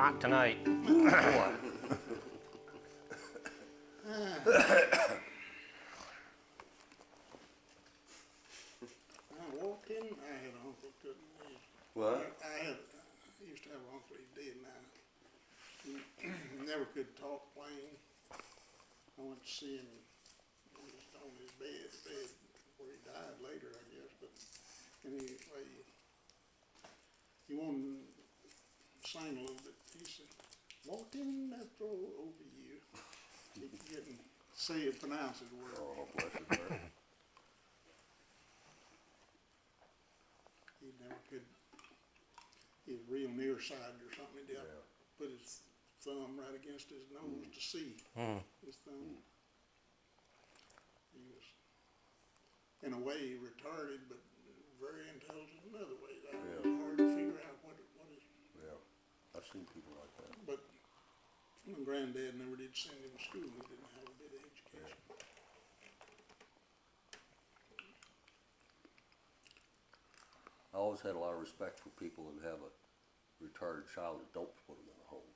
hot tonight. I walked in, I had an uncle couldn't leave. What? I used to have an uncle, he's dead now. He never could talk plain. I went to see him, he was on his bed where he died later, I guess, but anyway, he wanted to sing a little bit. He said, walking after over you. He couldn't say it, pronounce his word. Oh, bless his heart. He never could, he was real nearsighted or something. He'd have to put his thumb right against his nose to see his thumb. He was, in a way, retarded, but very intelligent in other ways. It was hard to figure out what is. Yeah, I've seen people like that. But my granddad never did send him to school. He didn't have a bit of education. I always had a lot of respect for people who have a retarded child that don't put them in a home.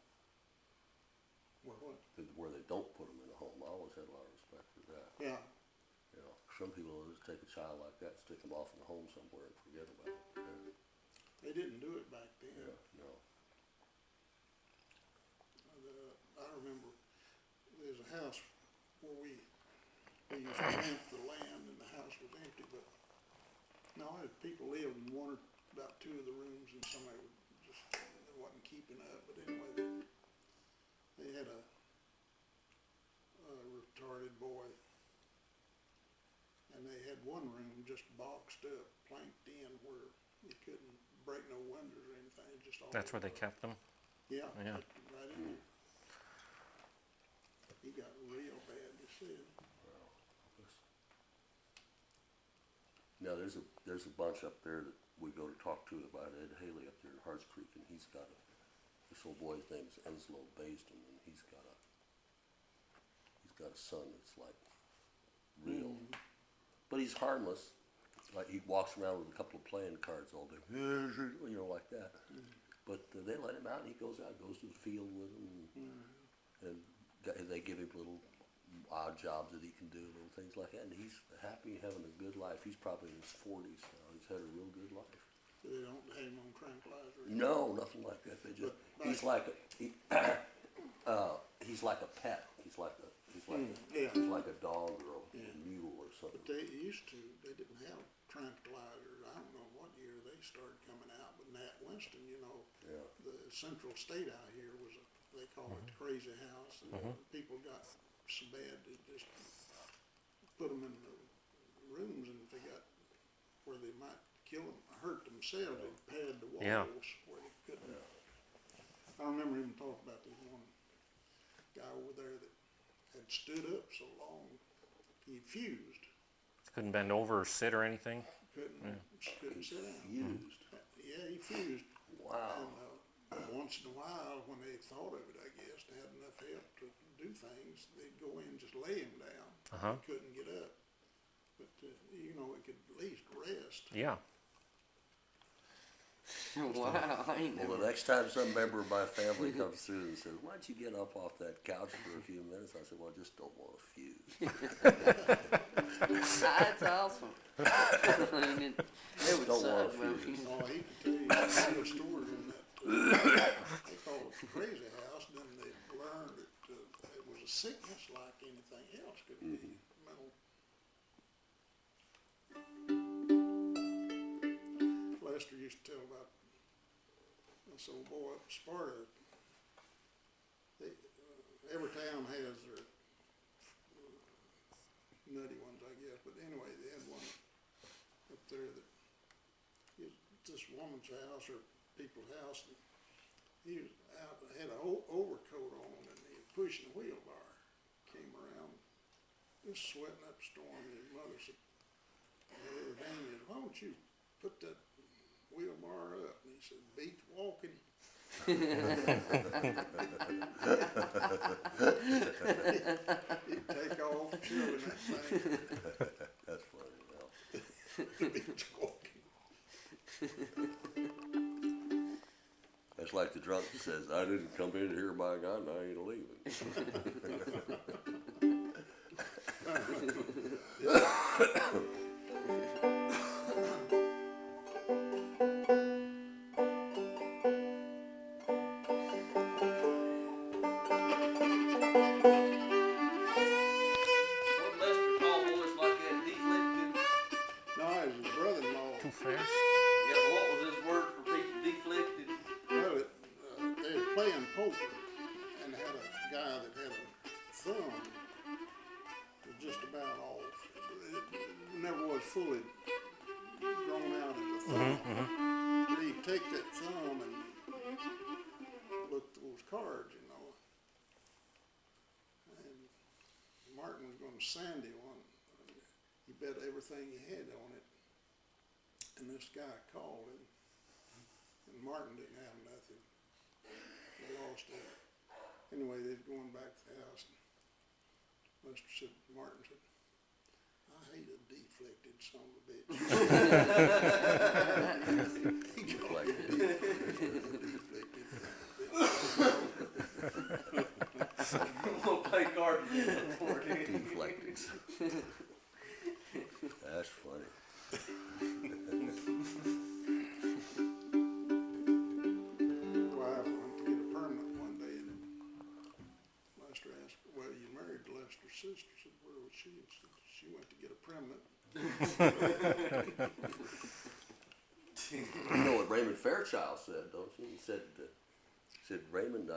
What? Where they don't put them in a home. I always had a lot of respect for that. Yeah. You know, some people will just take a child like that, stick them off in a home somewhere and forget about it. Yeah. They didn't do it back then. Yeah, no. I remember there's a house where we used to rent the land and the house was empty, but no, people lived in about two of the rooms, and somebody wasn't keeping up. But anyway, they had a retarded boy, and they had one room just boxed up, planked in, where you couldn't break no windows or anything. Just all That's where they kept them? Yeah, Yeah. right in there. He got real bad, they said. Now, there's a bunch up there that we go to talk to about Ed Haley up there in Harts Creek, and he's got this old boy's name is Enslow Basden, and he's got a son that's like real, but he's harmless. Like he walks around with a couple of playing cards all day, you know, like that. But they let him out, and he goes out, goes to the field with them, and they give him little odd jobs that he can do, little things like that, and he's happy, having a good life. He's probably in his 40s now. He's had a real good life. They don't have him on tranquilizer. No, nothing like that. They just he's like a he's like a pet. He's like a dog or a mule or something. But they didn't have tranquilizers. I don't know what year they started coming out, but Nat Winston, you know, the Central State out here was they call it the crazy house, and people got so bad they just put them in the rooms, and if they got where they might kill them, hurt themselves, they'd pad the walls where they couldn't. I remember him talking about this one guy over there that had stood up so long he fused. Couldn't bend over or sit or anything? Couldn't sit down. Fused. Yeah, he fused. Wow. And once in a while, when they thought of it, I guess, they had enough help to do things, they'd go in and just lay him down. He couldn't get up. But, you know, it could at least rest. Yeah. Wow, I ain't Well, never. the next time some member of my family comes through and says, "Why don't you get up off that couch for a few minutes?" I said, "Well, I just don't want to fuse." That's awesome. I mean, it would Don't suck, wanna but fuse. Oh, he could tell you real stories in that. They called it the crazy house, and then they learned that it was a sickness like anything else could be. Mental. Lester used to tell about this old boy up in Sparta. Every town has their nutty ones, I guess, but anyway, they had one up there that is this woman's house or people's house, and he was out, had an overcoat on, and he was pushing a wheelbar. Came around, just sweating up a storm, and his mother said, "Hey, Daniel, why don't you put that wheelbar up?" And he said, "Beats walking." He'd take off chewing that thing. That's funny. Beats walking. That's like the drunk that says, I didn't come in here by a gun, I ain't leaving. What Lester call boys like that? Deflected. No, it was his brother-in-law. Too fast? Yeah, but what was his word for people deflected? Well, they were playing poker and had a guy that had a thumb was just about off. It never was fully grown out as a thumb. But he'd take that thumb and look at those cards, you know. And Martin was going to Sandy one. He bet everything he had on it. And this guy called him. And Martin didn't have nothing. They lost it. Anyway, they was going back to the house. And Lester said, Martin said, I hate a deflected son of a bitch. He called it deflected. I'm gonna play cards for it. Deflected. That's funny. Wife went to get a permit one day, and Lester asked, well, you married Lester's sister. Said, where was she? And said, she went to get a permit. You know what Raymond Fairchild said, don't you? He said, Raymond,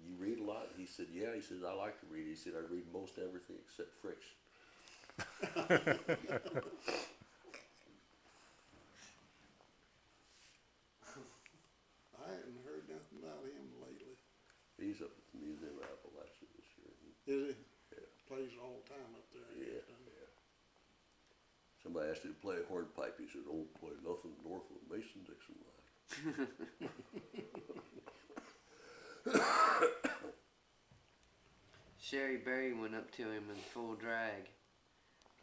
you read a lot? He said, yeah. He said, I like to read. He said, I read most everything except friction. I hadn't heard nothing about him lately. He's up at the Museum of Appalachia this year. Is he? Yeah. Plays all the time up there. I Yeah, guess, doesn't he? yeah. Somebody asked him to play a hornpipe. He said, don't play nothing north of Mason-Dixon line. Sherry Berry went up to him in full drag.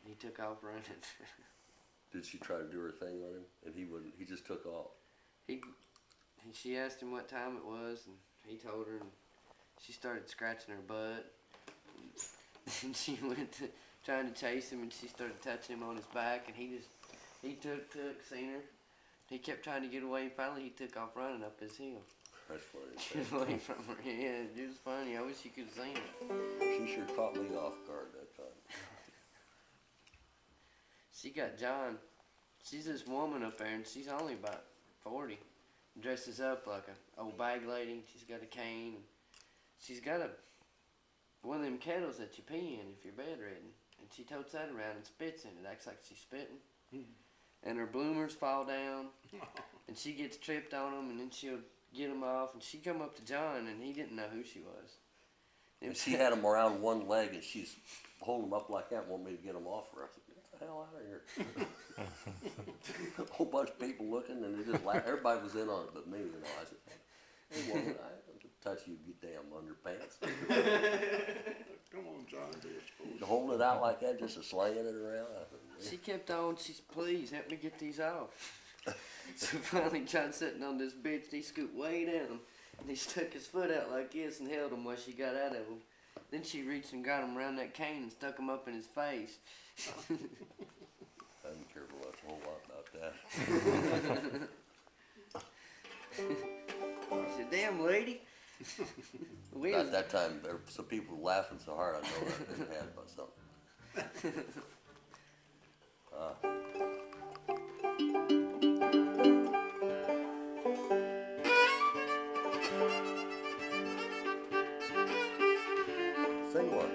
And he took off running. Did she try to do her thing on him? And he wouldn't. He just took off. She asked him what time it was, and he told her, and she started scratching her butt. And she went to trying to chase him, and she started touching him on his back, and he took, seen her. He kept trying to get away, and finally he took off running up his hill. That's funny. Get away from her. Yeah, it was funny. I wish you could have seen it. She sure caught me off guard that time. She got John. She's this woman up there, and she's only about 40. Dresses up like a old bag lady. And she's got a cane. And she's got one of them kettles that you pee in if you're bedridden. And she totes that around and spits in it. Acts like she's spitting. And her bloomers fall down. And she gets tripped on them, and then she'll get them off. And she come up to John, and he didn't know who she was. And she had him around one leg, and she's holding him up like that, want me to get him off her. I said, get the hell out of here. A whole bunch of people looking, and they just laughed. Everybody was in on it but me, you know. I said, hey, woman, I don't touch you, you damn underpants. Come on, John, do it. You're holding it out like that, just a slinging it around. I said, She kept on, she's, please, help me get these off. So finally John sitting on this bench, he scooped way down, and he stuck his foot out like this and held him while she got out of him. Then she reached and got him around that cane and stuck him up in his face. I didn't care for a whole lot about that. He said, damn lady. We About was, that time, some people were laughing so hard, I know that they had about something. Sing one.